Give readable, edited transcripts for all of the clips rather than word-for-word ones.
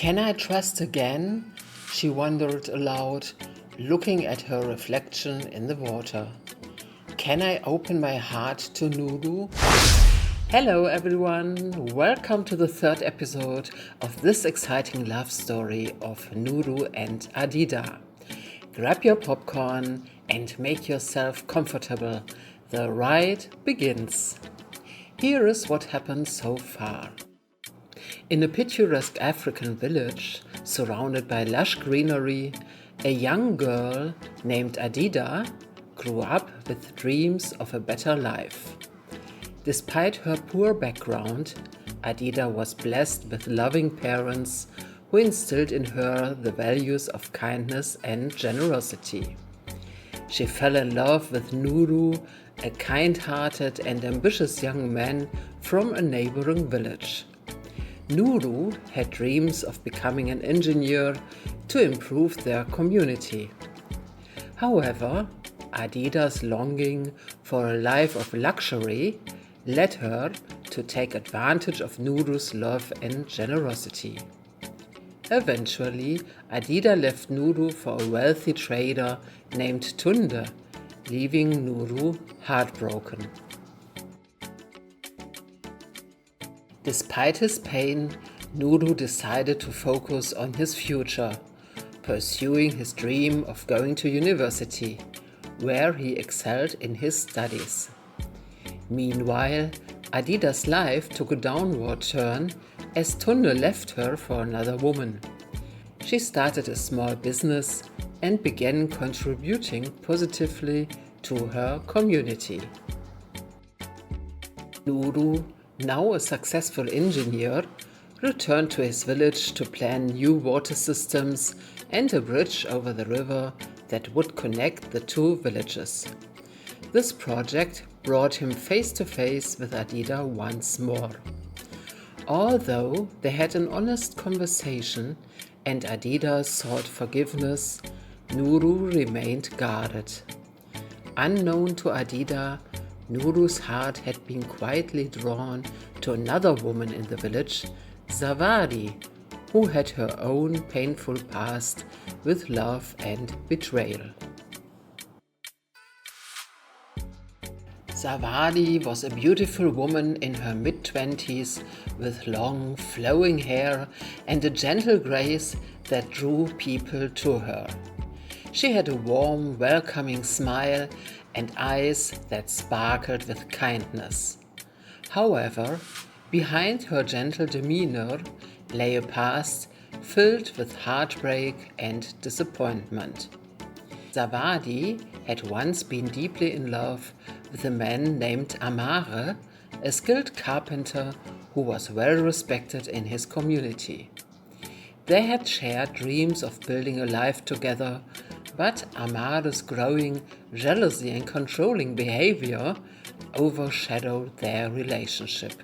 Can I trust again? She wondered aloud, looking at her reflection in the water. Can I open my heart to Nuru? Hello everyone, welcome to the third episode of this exciting love story of Nuru and Adida. Grab your popcorn and make yourself comfortable. The ride begins. Here is what happened so far. In a picturesque African village, surrounded by lush greenery, a young girl named Adida grew up with dreams of a better life. Despite her poor background, Adida was blessed with loving parents who instilled in her the values of kindness and generosity. She fell in love with Nuru, a kind-hearted and ambitious young man from a neighboring village. Nuru had dreams of becoming an engineer to improve their community. However, Adida's longing for a life of luxury led her to take advantage of Nuru's love and generosity. Eventually, Adida left Nuru for a wealthy trader named Tunde, leaving Nuru heartbroken. Despite his pain, Nuru decided to focus on his future, pursuing his dream of going to university, where he excelled in his studies. Meanwhile, Adida's life took a downward turn as Tunde left her for another woman. She started a small business and began contributing positively to her community. Nuru, now a successful engineer, returned to his village to plan new water systems and a bridge over the river that would connect the two villages. This project brought him face to face with Adida once more. Although they had an honest conversation and Adida sought forgiveness, Nuru remained guarded. Unknown to Adida, Nuru's heart had been quietly drawn to another woman in the village, Zawadi, who had her own painful past with love and betrayal. Zawadi was a beautiful woman in her mid-20s with long, flowing hair and a gentle grace that drew people to her. She had a warm, welcoming smile and eyes that sparkled with kindness. However, behind her gentle demeanor lay a past filled with heartbreak and disappointment. Zawadi had once been deeply in love with a man named Amare, a skilled carpenter who was well respected in his community. They had shared dreams of building a life together, but Amare's growing jealousy and controlling behavior overshadowed their relationship.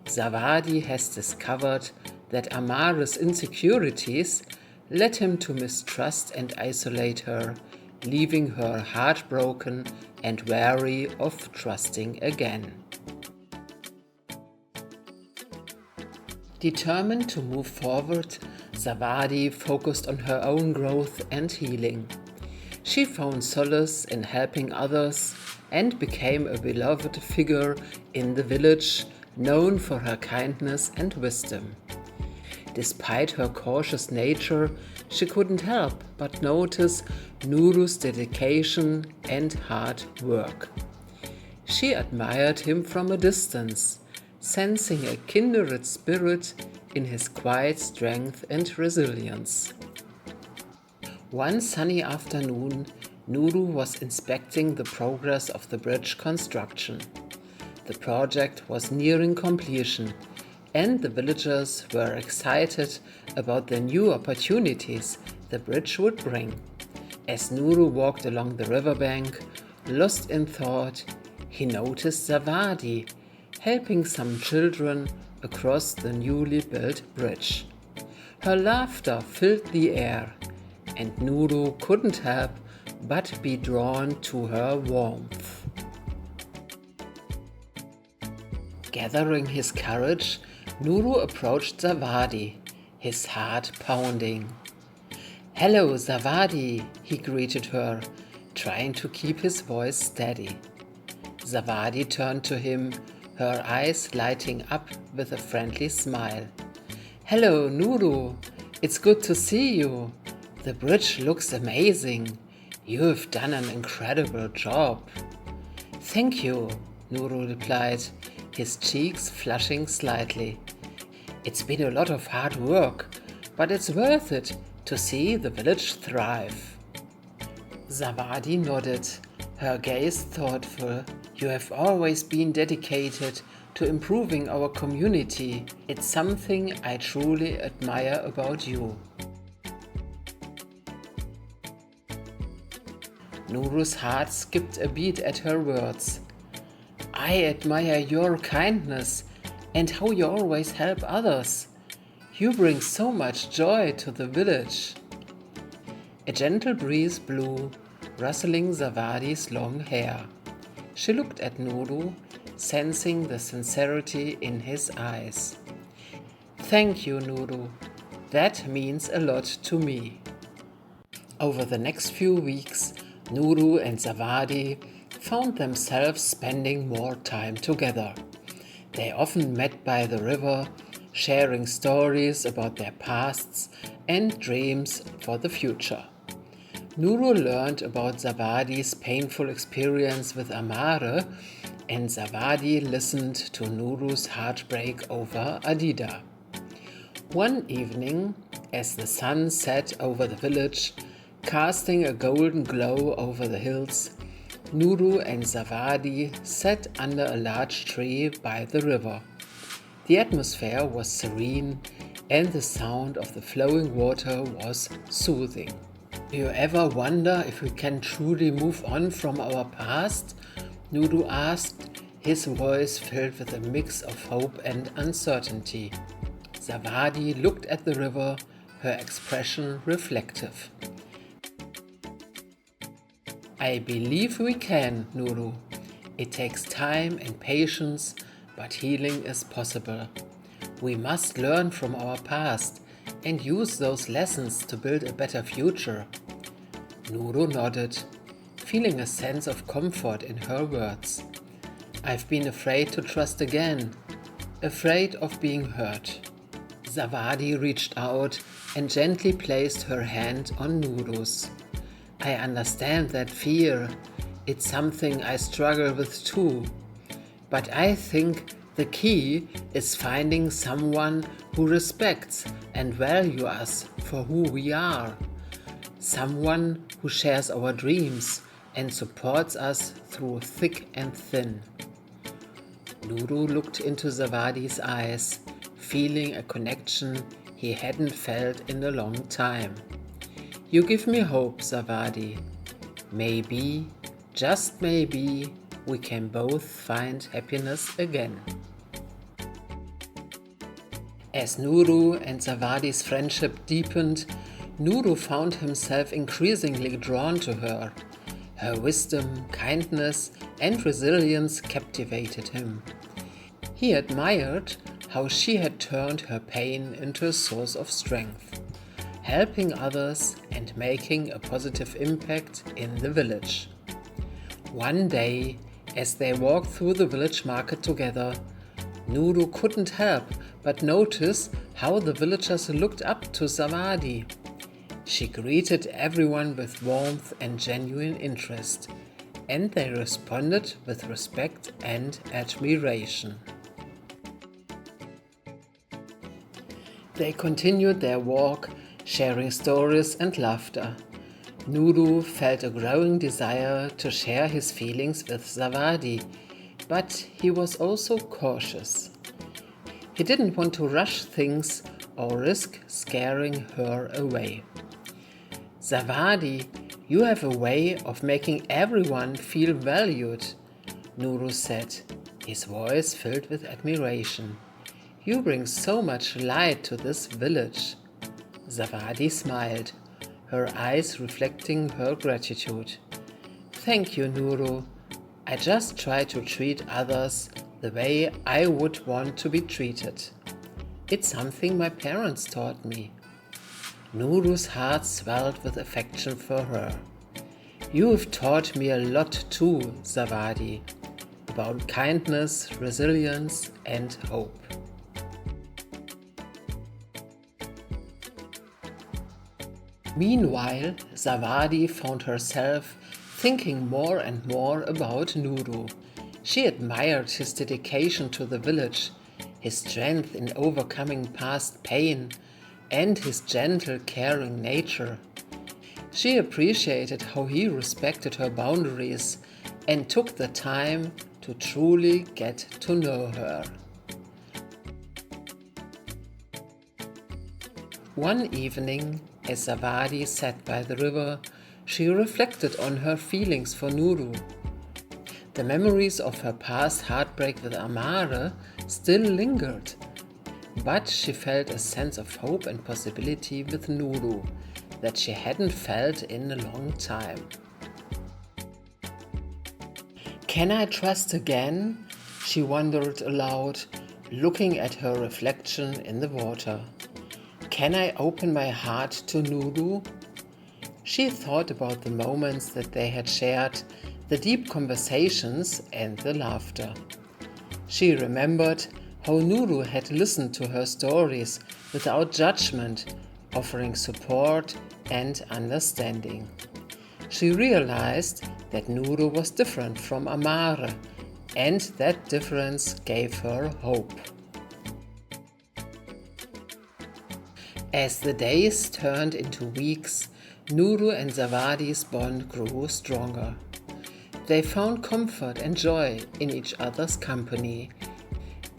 Zawadi has discovered that Amare's insecurities led him to mistrust and isolate her, leaving her heartbroken and wary of trusting again. Determined to move forward, Zawadi focused on her own growth and healing. She found solace in helping others and became a beloved figure in the village, known for her kindness and wisdom. Despite her cautious nature, she couldn't help but notice Nuru's dedication and hard work. She admired him from a distance, sensing a kindred spirit in his quiet strength and resilience. One sunny afternoon, Nuru was inspecting the progress of the bridge construction. The project was nearing completion, and the villagers were excited about the new opportunities the bridge would bring. As Nuru walked along the riverbank, lost in thought, he noticed Zawadi helping some children across the newly built bridge. Her laughter filled the air, and Nuru couldn't help but be drawn to her warmth. Gathering his courage, Nuru approached Zawadi, his heart pounding. "Hello, Zawadi," he greeted her, trying to keep his voice steady. Zawadi turned to him, her eyes lighting up with a friendly smile. "Hello, Nuru. It's good to see you. The bridge looks amazing. You have done an incredible job." "Thank you," Nuru replied, his cheeks flushing slightly. "It's been a lot of hard work, but it's worth it to see the village thrive." Zawadi nodded, her gaze thoughtful. "You have always been dedicated to improving our community. It's something I truly admire about you." Nuru's heart skipped a beat at her words. "I admire your kindness and how you always help others. You bring so much joy to the village." A gentle breeze blew, rustling Zawadi's long hair. She looked at Nuru, sensing the sincerity in his eyes. "Thank you, Nuru. That means a lot to me." Over the next few weeks, Nuru and Zawadi found themselves spending more time together. They often met by the river, sharing stories about their pasts and dreams for the future. Nuru learned about Zawadi's painful experience with Amare, and Zawadi listened to Nuru's heartbreak over Adida. One evening, as the sun set over the village, casting a golden glow over the hills, Nuru and Zawadi sat under a large tree by the river. The atmosphere was serene, and the sound of the flowing water was soothing. "Do you ever wonder if we can truly move on from our past?" Nuru asked, his voice filled with a mix of hope and uncertainty. Zawadi looked at the river, her expression reflective. "I believe we can, Nuru. It takes time and patience, but healing is possible. We must learn from our past and use those lessons to build a better future." Nuru nodded, feeling a sense of comfort in her words. "I've been afraid to trust again, afraid of being hurt." Zawadi reached out and gently placed her hand on Nuru's. "I understand that fear. It's something I struggle with too. But I think the key is finding someone who respects and values us for who we are. Someone who shares our dreams and supports us through thick and thin." Nuru looked into Zawadi's eyes, feeling a connection he hadn't felt in a long time. "You give me hope, Zawadi. Maybe, just maybe, we can both find happiness again." As Nuru and Zawadi's friendship deepened, Nuru found himself increasingly drawn to her. Her wisdom, kindness, and resilience captivated him. He admired how she had turned her pain into a source of strength, helping others and making a positive impact in the village. One day, as they walked through the village market together, Nuru couldn't help but notice how the villagers looked up to Zawadi. She greeted everyone with warmth and genuine interest, and they responded with respect and admiration. They continued their walk, sharing stories and laughter. Nuru felt a growing desire to share his feelings with Zawadi, but he was also cautious. He didn't want to rush things or risk scaring her away. "Zawadi, you have a way of making everyone feel valued," Nuru said, his voice filled with admiration. "You bring so much light to this village." Zawadi smiled, her eyes reflecting her gratitude. "Thank you, Nuru. I just try to treat others the way I would want to be treated." It's something my parents taught me. Nuru's heart swelled with affection for her. You have taught me a lot too, Zawadi, about kindness, resilience, and hope. Meanwhile, Zawadi found herself thinking more and more about Nuru. She admired his dedication to the village, his strength in overcoming past pain, and his gentle, caring nature. She appreciated how he respected her boundaries and took the time to truly get to know her. One evening, as Zawadi sat by the river, she reflected on her feelings for Nuru. The memories of her past heartbreak with Amare still lingered, but she felt a sense of hope and possibility with Nuru that she hadn't felt in a long time. Can I trust again? She wondered aloud, looking at her reflection in the water. Can I open my heart to Nuru? She thought about the moments that they had shared, the deep conversations and the laughter. She remembered how Nuru had listened to her stories without judgment, offering support and understanding. She realized that Nuru was different from Amare, and that difference gave her hope. As the days turned into weeks, Nuru and Zawadi's bond grew stronger. They found comfort and joy in each other's company,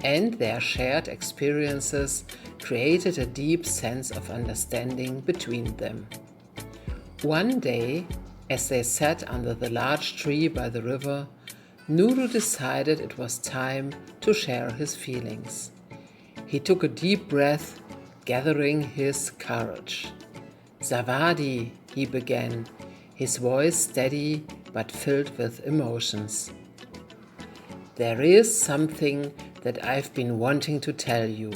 and their shared experiences created a deep sense of understanding between them. One day, as they sat under the large tree by the river, Nuru decided it was time to share his feelings. He took a deep breath, gathering his courage. Zawadi, he began, his voice steady but filled with emotions. There is something that I've been wanting to tell you.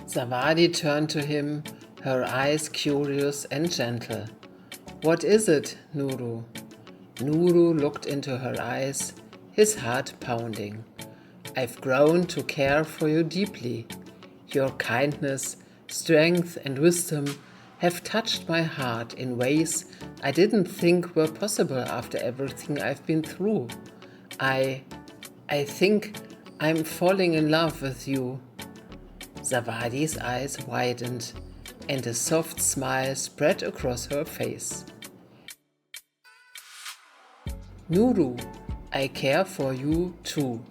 Zawadi turned to him, her eyes curious and gentle. What is it, Nuru? Nuru looked into her eyes, his heart pounding. I've grown to care for you deeply. Your kindness, strength, and wisdom have touched my heart in ways I didn't think were possible after everything I've been through. I think I'm falling in love with you. Zawadi's eyes widened, and a soft smile spread across her face. Nuru, I care for you too.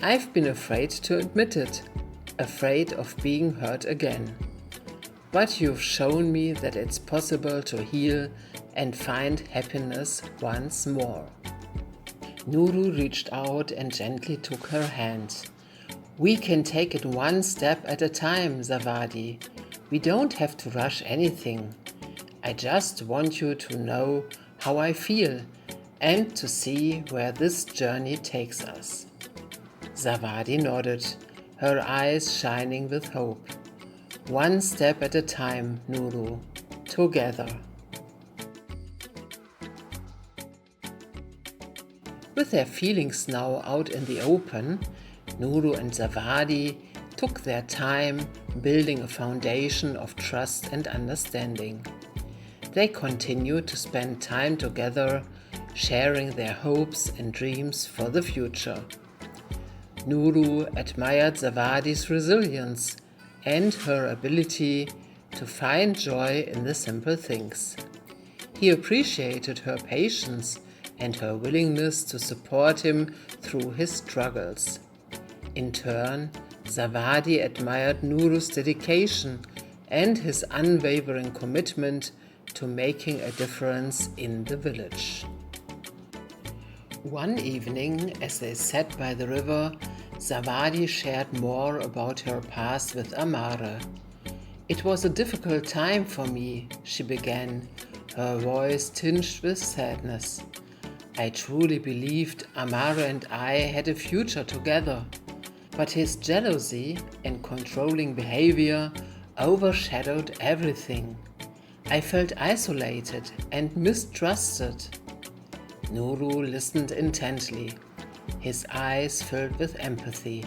I've been afraid to admit it, afraid of being hurt again. But you've shown me that it's possible to heal and find happiness once more. Nuru reached out and gently took her hand. We can take it one step at a time, Zawadi. We don't have to rush anything. I just want you to know how I feel and to see where this journey takes us. Zawadi nodded, her eyes shining with hope. One step at a time, Nuru, together. With their feelings now out in the open, Nuru and Zawadi took their time building a foundation of trust and understanding. They continued to spend time together, sharing their hopes and dreams for the future. Nuru admired Zawadi's resilience and her ability to find joy in the simple things. He appreciated her patience and her willingness to support him through his struggles. In turn, Zawadi admired Nuru's dedication and his unwavering commitment to making a difference in the village. One evening, as they sat by the river, Zawadi shared more about her past with Amare. It was a difficult time for me, she began, her voice tinged with sadness. I truly believed Amare and I had a future together. but his jealousy and controlling behavior overshadowed everything. I felt isolated and mistrusted. Nuru listened intently, his eyes filled with empathy.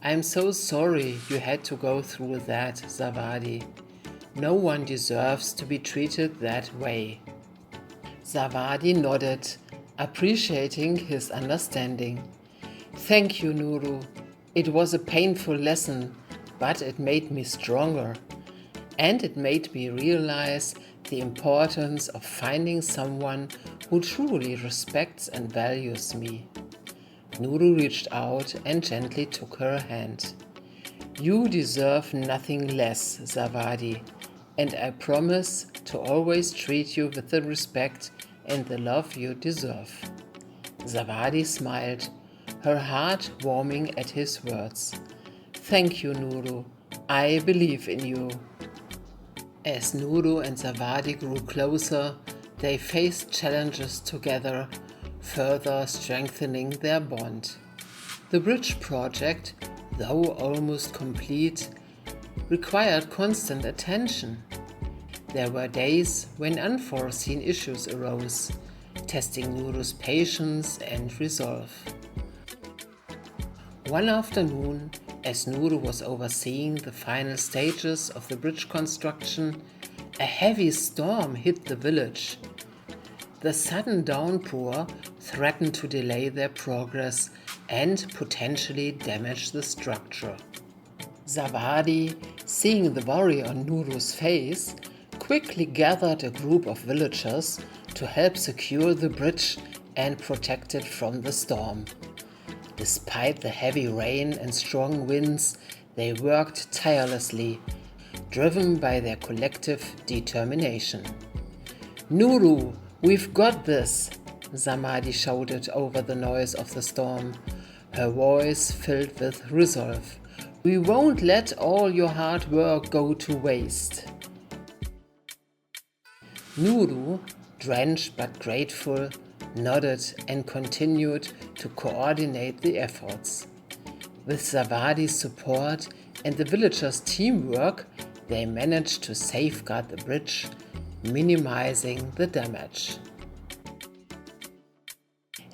"I'm so sorry you had to go through that, Zawadi. No one deserves to be treated that way." Zawadi nodded, appreciating his understanding. "Thank you, Nuru. It was a painful lesson, but it made me stronger. And it made me realize the importance of finding someone who truly respects and values me." Nuru reached out and gently took her hand. "You deserve nothing less, Zawadi, and I promise to always treat you with the respect and the love you deserve." Zawadi smiled, her heart warming at his words. "Thank you, Nuru. I believe in you." As Nuru and Zawadi grew closer, they faced challenges together, further strengthening their bond. The bridge project, though almost complete, required constant attention. There were days when unforeseen issues arose, testing Nuru's patience and resolve. One afternoon, as Nuru was overseeing the final stages of the bridge construction, a heavy storm hit the village. The sudden downpour threatened to delay their progress and potentially damage the structure. Zawadi, seeing the worry on Nuru's face, quickly gathered a group of villagers to help secure the bridge and protect it from the storm. Despite the heavy rain and strong winds, they worked tirelessly, driven by their collective determination. "Nuru, we've got this!" Zawadi shouted over the noise of the storm, her voice filled with resolve. "We won't let all your hard work go to waste." Nuru, drenched but grateful, nodded and continued to coordinate the efforts. With Zawadi's support and the villagers' teamwork, they managed to safeguard the bridge, minimizing the damage.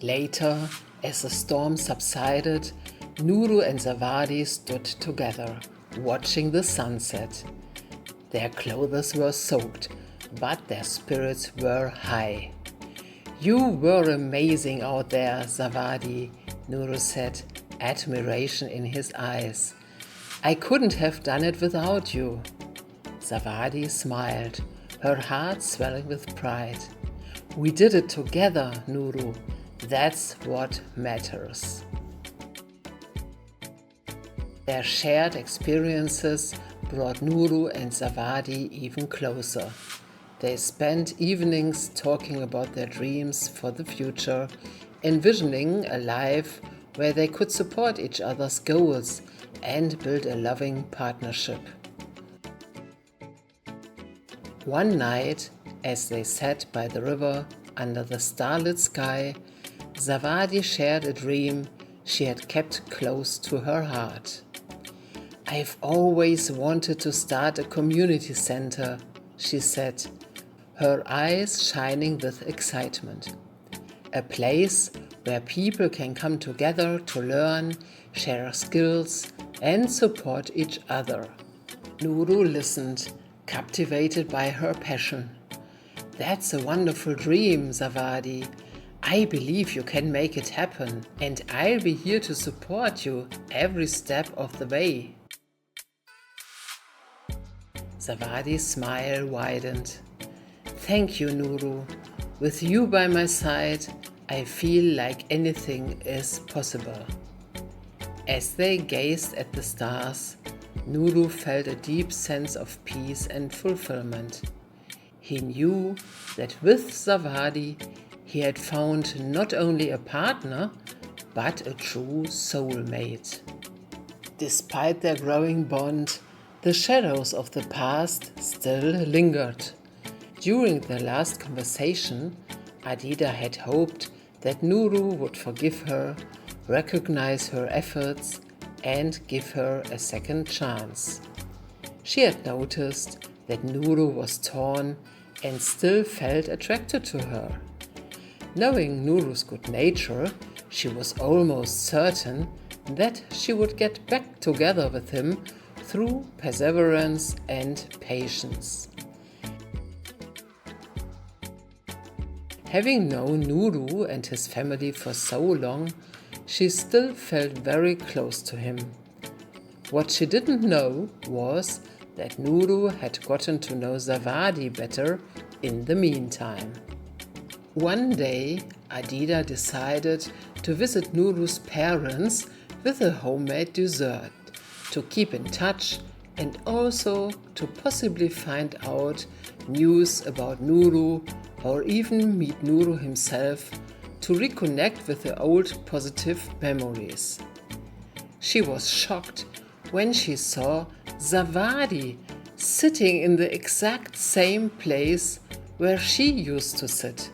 Later, as the storm subsided, Nuru and Zawadi stood together, watching the sunset. Their clothes were soaked, but their spirits were high. "You were amazing out there, Zawadi," Nuru said, admiration in his eyes. "I couldn't have done it without you." Zawadi smiled, her heart swelling with pride. "We did it together, Nuru. That's what matters." Their shared experiences brought Nuru and Zawadi even closer. They spent evenings talking about their dreams for the future, envisioning a life where they could support each other's goals and build a loving partnership. One night, as they sat by the river under the starlit sky, Zawadi shared a dream she had kept close to her heart. "I've always wanted to start a community center," she said, her eyes shining with excitement. "A place where people can come together to learn, share skills, and support each other." Nuru listened, captivated by her passion. "That's a wonderful dream, Zawadi. I believe you can make it happen, and I'll be here to support you every step of the way." Zawadi's smile widened. "Thank you, Nuru. With you by my side, I feel like anything is possible." As they gazed at the stars, Nuru felt a deep sense of peace and fulfillment. He knew that with Zawadi, he had found not only a partner, but a true soulmate. Despite their growing bond, the shadows of the past still lingered. During their last conversation, Adida had hoped that Nuru would forgive her, recognize her efforts, and give her a second chance. She had noticed that Nuru was torn and still felt attracted to her. Knowing Nuru's good nature, she was almost certain that she would get back together with him through perseverance and patience. Having known Nuru and his family for so long, she still felt very close to him. What she didn't know was that Nuru had gotten to know Zawadi better in the meantime. One day, Adida decided to visit Nuru's parents with a homemade dessert, to keep in touch and also to possibly find out news about Nuru or even meet Nuru himself to reconnect with the old positive memories. She was shocked when she saw Zawadi sitting in the exact same place where she used to sit.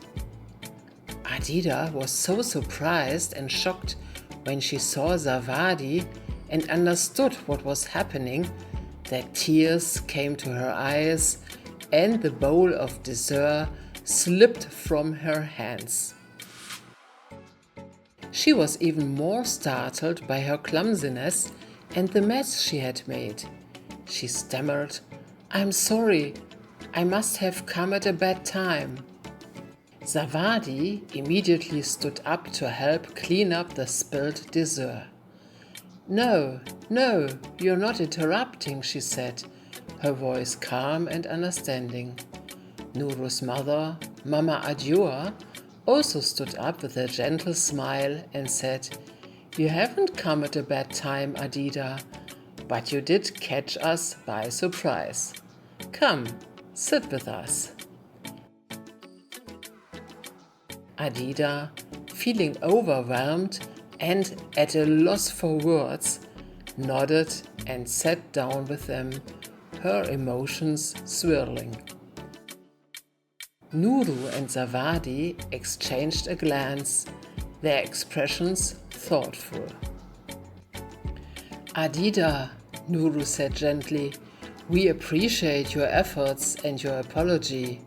Adida was so surprised and shocked when she saw Zawadi and understood what was happening that tears came to her eyes and the bowl of dessert slipped from her hands. She was even more startled by her clumsiness and the mess she had made. She stammered, "I'm sorry, I must have come at a bad time." Zawadi immediately stood up to help clean up the spilled dessert. No, you're not interrupting," she said, her voice calm and understanding. Nuru's mother, Mama Adjoa, also stood up with a gentle smile and said, "You haven't come at a bad time, Adida, but you did catch us by surprise. Come, sit with us." Adida, feeling overwhelmed and at a loss for words, nodded and sat down with them, her emotions swirling. Nuru and Zawadi exchanged a glance, their expressions thoughtful. "Adida," Nuru said gently, "we appreciate your efforts and your apology.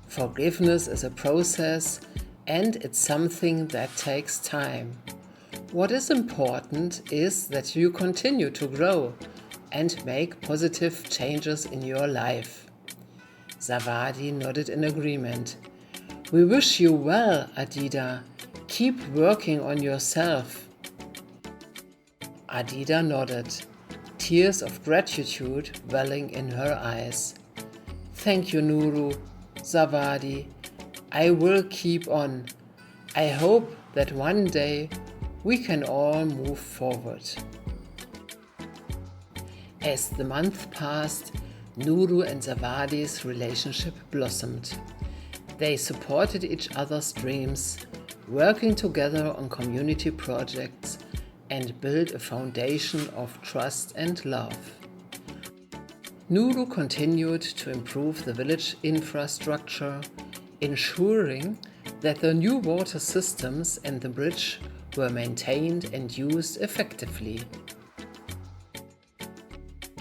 Forgiveness is a process and it's something that takes time. What is important is that you continue to grow and make positive changes in your life." Zawadi nodded in agreement. "We wish you well, Adida. Keep working on yourself." Adida nodded, tears of gratitude welling in her eyes. "Thank you, Nuru, Zawadi. I will keep on. I hope that one day we can all move forward." As the month passed, Nuru and Zawadi's relationship blossomed. They supported each other's dreams, working together on community projects, and built a foundation of trust and love. Nuru continued to improve the village infrastructure, ensuring that the new water systems and the bridge were maintained and used effectively.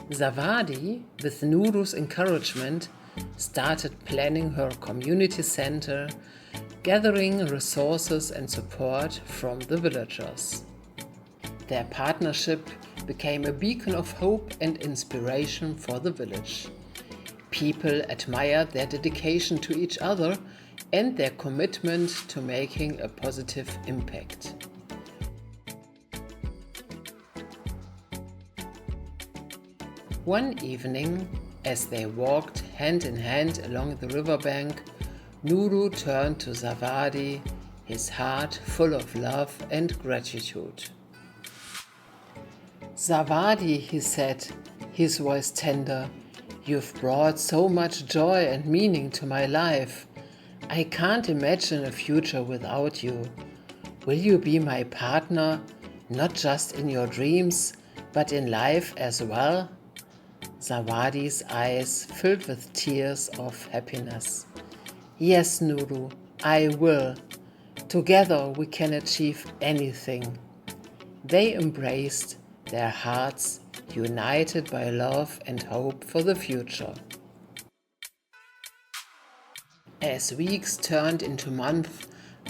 Zawadi, with Nuru's encouragement, started planning her community center, gathering resources and support from the villagers. Their partnership became a beacon of hope and inspiration for the village. People admired their dedication to each other and their commitment to making a positive impact. One evening, as they walked hand in hand along the riverbank, Nuru turned to Zawadi, his heart full of love and gratitude. "Zawadi," he said, his voice tender, "you've brought so much joy and meaning to my life. I can't imagine a future without you. Will you be my partner, not just in your dreams, but in life as well?" Zawadi's eyes filled with tears of happiness. "Yes, Nuru, I will. Together we can achieve anything." They embraced their hearts, united by love and hope for the future. As weeks turned into months,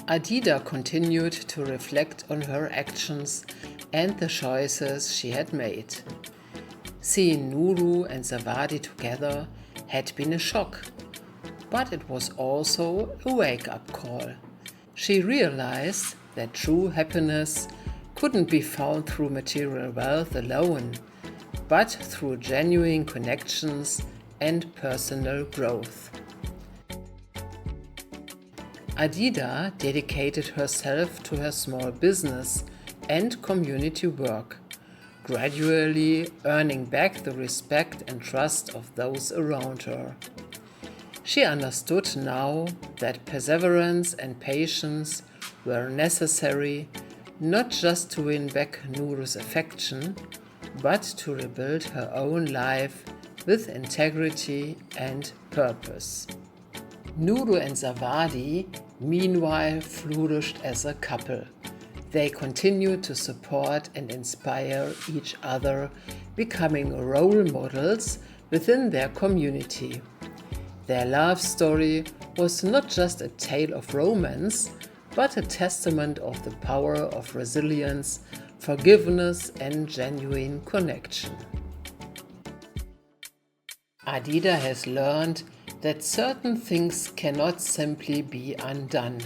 Adida continued to reflect on her actions and the choices she had made. Seeing Nuru and Zawadi together had been a shock, but it was also a wake-up call. She realized that true happiness couldn't be found through material wealth alone, but through genuine connections and personal growth. Adida dedicated herself to her small business and community work, gradually earning back the respect and trust of those around her. She understood now that perseverance and patience were necessary not just to win back Nuru's affection, but to rebuild her own life with integrity and purpose. Nuru and Zawadi, meanwhile, flourished as a couple. They continued to support and inspire each other, becoming role models within their community. Their love story was not just a tale of romance, but a testament of the power of resilience, forgiveness, and genuine connection. Adida has learned that certain things cannot simply be undone.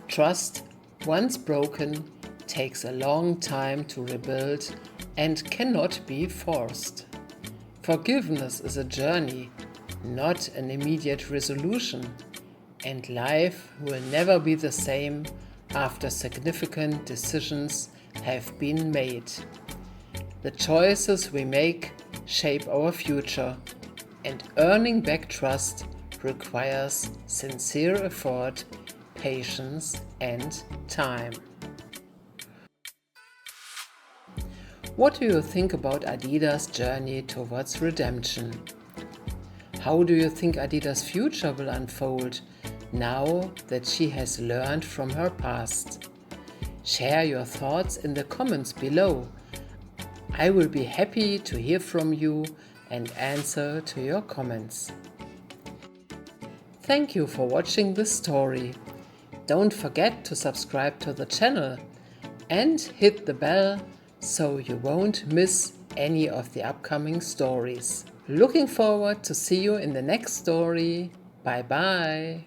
Trust, once broken, takes a long time to rebuild and cannot be forced. Forgiveness is a journey, not an immediate resolution, and life will never be the same after significant decisions have been made. The choices we make shape our future, and earning back trust requires sincere effort, patience, and time. What do you think about Adida's journey towards redemption? How do you think Adida's future will unfold now that she has learned from her past? Share your thoughts in the comments below. I will be happy to hear from you and answer to your comments. Thank you for watching this story. Don't forget to subscribe to the channel and hit the bell so you won't miss any of the upcoming stories. Looking forward to see you in the next story. Bye bye.